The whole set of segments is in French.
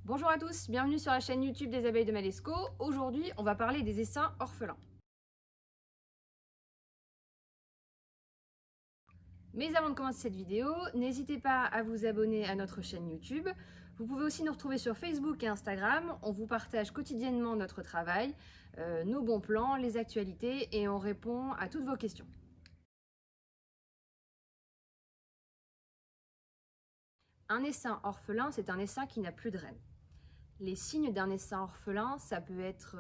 Bonjour à tous, bienvenue sur la chaîne YouTube des abeilles de Malesco. Aujourd'hui, on va parler des essaims orphelins. Mais avant de commencer cette vidéo, n'hésitez pas à vous abonner à notre chaîne YouTube. Vous pouvez aussi nous retrouver sur Facebook et Instagram. On vous partage quotidiennement notre travail, nos bons plans, les actualités et on répond à toutes vos questions. Un essaim orphelin, c'est un essaim qui n'a plus de reine. Les signes d'un essaim orphelin, ça peut être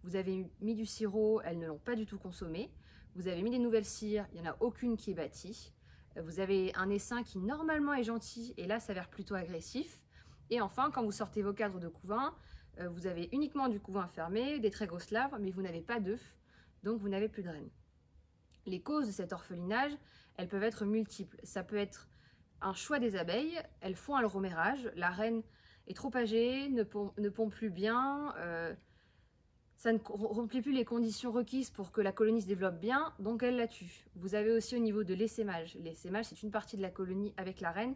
vous avez mis du sirop, elles ne l'ont pas du tout consommé. Vous avez mis des nouvelles cires, il n'y en a aucune qui est bâtie. Vous avez un essaim qui normalement est gentil et là s'avère plutôt agressif. Et enfin, quand vous sortez vos cadres de couvain, vous avez uniquement du couvain fermé, des très grosses larves, mais vous n'avez pas d'œufs, donc vous n'avez plus de reine. Les causes de cet orphelinage, elles peuvent être multiples. Ça peut être un choix des abeilles, elles font un reménage, la reine est trop âgée, ne pond plus bien, ça ne remplit plus les conditions requises pour que la colonie se développe bien, donc elle la tue. Vous avez aussi au niveau de l'essaimage. L'essaimage, c'est une partie de la colonie avec la reine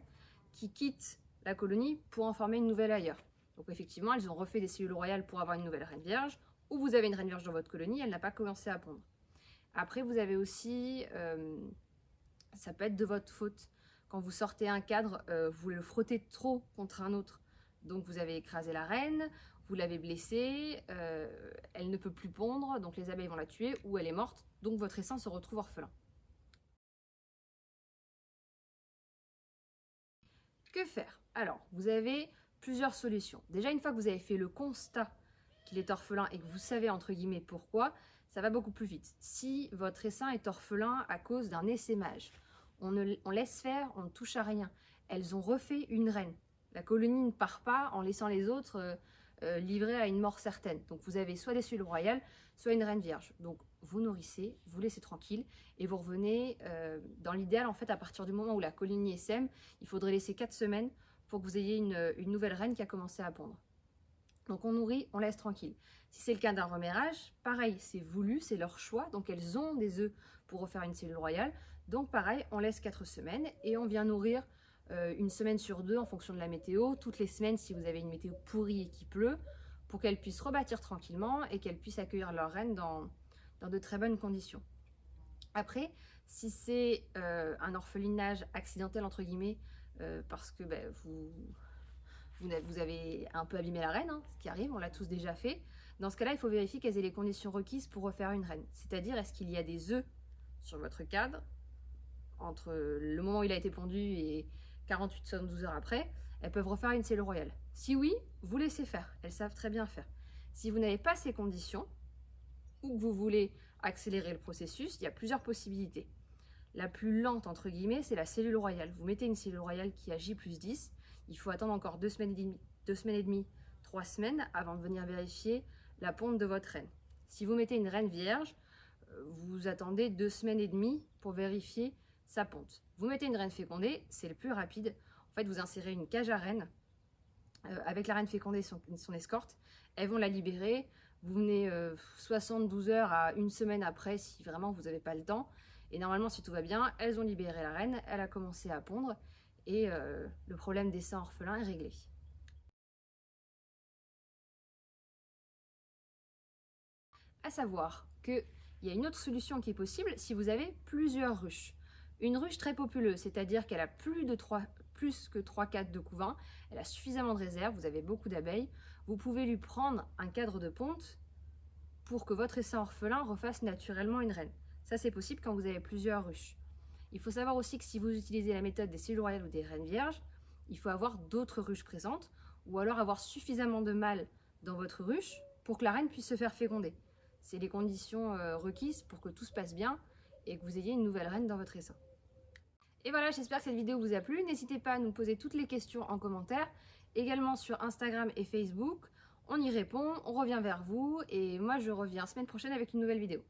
qui quitte la colonie pour en former une nouvelle ailleurs. Donc effectivement, elles ont refait des cellules royales pour avoir une nouvelle reine vierge, ou vous avez une reine vierge dans votre colonie, elle n'a pas commencé à pondre. Après, vous avez aussi, ça peut être de votre faute. Quand vous sortez un cadre, vous le frottez trop contre un autre. Donc vous avez écrasé la reine, vous l'avez blessée, elle ne peut plus pondre, donc les abeilles vont la tuer, ou elle est morte, donc votre essaim se retrouve orphelin. Que faire? Alors, vous avez plusieurs solutions. Déjà, une fois que vous avez fait le constat qu'il est orphelin et que vous savez entre guillemets pourquoi, ça va beaucoup plus vite. Si votre essaim est orphelin à cause d'un essaimage, on laisse faire, on ne touche à rien. Elles ont refait une reine. La colonie ne part pas en laissant les autres livrés à une mort certaine. Donc vous avez soit des cellules royales, soit une reine vierge. Donc vous nourrissez, vous laissez tranquille et vous revenez dans l'idéal en fait à partir du moment où la colonie essaime, il faudrait laisser 4 semaines pour que vous ayez une nouvelle reine qui a commencé à pondre. Donc on nourrit, on laisse tranquille. Si c'est le cas d'un reménage, pareil, c'est voulu, c'est leur choix, donc elles ont des œufs pour refaire une cellule royale. Donc pareil, on laisse 4 semaines et on vient nourrir une semaine sur 2 en fonction de la météo, toutes les semaines si vous avez une météo pourrie et qui pleut, pour qu'elles puissent rebâtir tranquillement et qu'elles puissent accueillir leur reine dans de très bonnes conditions. Après, si c'est un orphelinage accidentel entre guillemets, parce que vous avez un peu abîmé la reine, hein, ce qui arrive, on l'a tous déjà fait. Dans ce cas-là, il faut vérifier qu'elles aient les conditions requises pour refaire une reine. C'est-à-dire, est-ce qu'il y a des œufs sur votre cadre entre le moment où il a été pondu et 48-72 heures après, elles peuvent refaire une cellule royale. Si oui, vous laissez faire, elles savent très bien faire. Si vous n'avez pas ces conditions, ou que vous voulez accélérer le processus, il y a plusieurs possibilités. La plus lente, entre guillemets, c'est la cellule royale. Vous mettez une cellule royale qui a J+10, il faut attendre encore 2 semaines et demie, 3 semaines avant de venir vérifier la ponte de votre reine. Si vous mettez une reine vierge, vous attendez 2 semaines et demie pour vérifier sa ponte. Vous mettez une reine fécondée, c'est le plus rapide. En fait, vous insérez une cage à reine avec la reine fécondée et son escorte. Elles vont la libérer. Vous venez 72 heures à une semaine après si vraiment vous n'avez pas le temps. Et normalement, si tout va bien, elles ont libéré la reine, elle a commencé à pondre et le problème des seins orphelins est réglé. À savoir qu'il y a une autre solution qui est possible si vous avez plusieurs ruches. Une ruche très populeuse, c'est-à-dire qu'elle a plus que 3-4 de couvain, elle a suffisamment de réserve, vous avez beaucoup d'abeilles, vous pouvez lui prendre un cadre de ponte pour que votre essaim orphelin refasse naturellement une reine. Ça, c'est possible quand vous avez plusieurs ruches. Il faut savoir aussi que si vous utilisez la méthode des cellules royales ou des reines vierges, il faut avoir d'autres ruches présentes ou alors avoir suffisamment de mâles dans votre ruche pour que la reine puisse se faire féconder. C'est les conditions requises pour que tout se passe bien et que vous ayez une nouvelle reine dans votre essaim. Et voilà, j'espère que cette vidéo vous a plu. N'hésitez pas à nous poser toutes les questions en commentaire, également sur Instagram et Facebook. On y répond, on revient vers vous et moi je reviens semaine prochaine avec une nouvelle vidéo.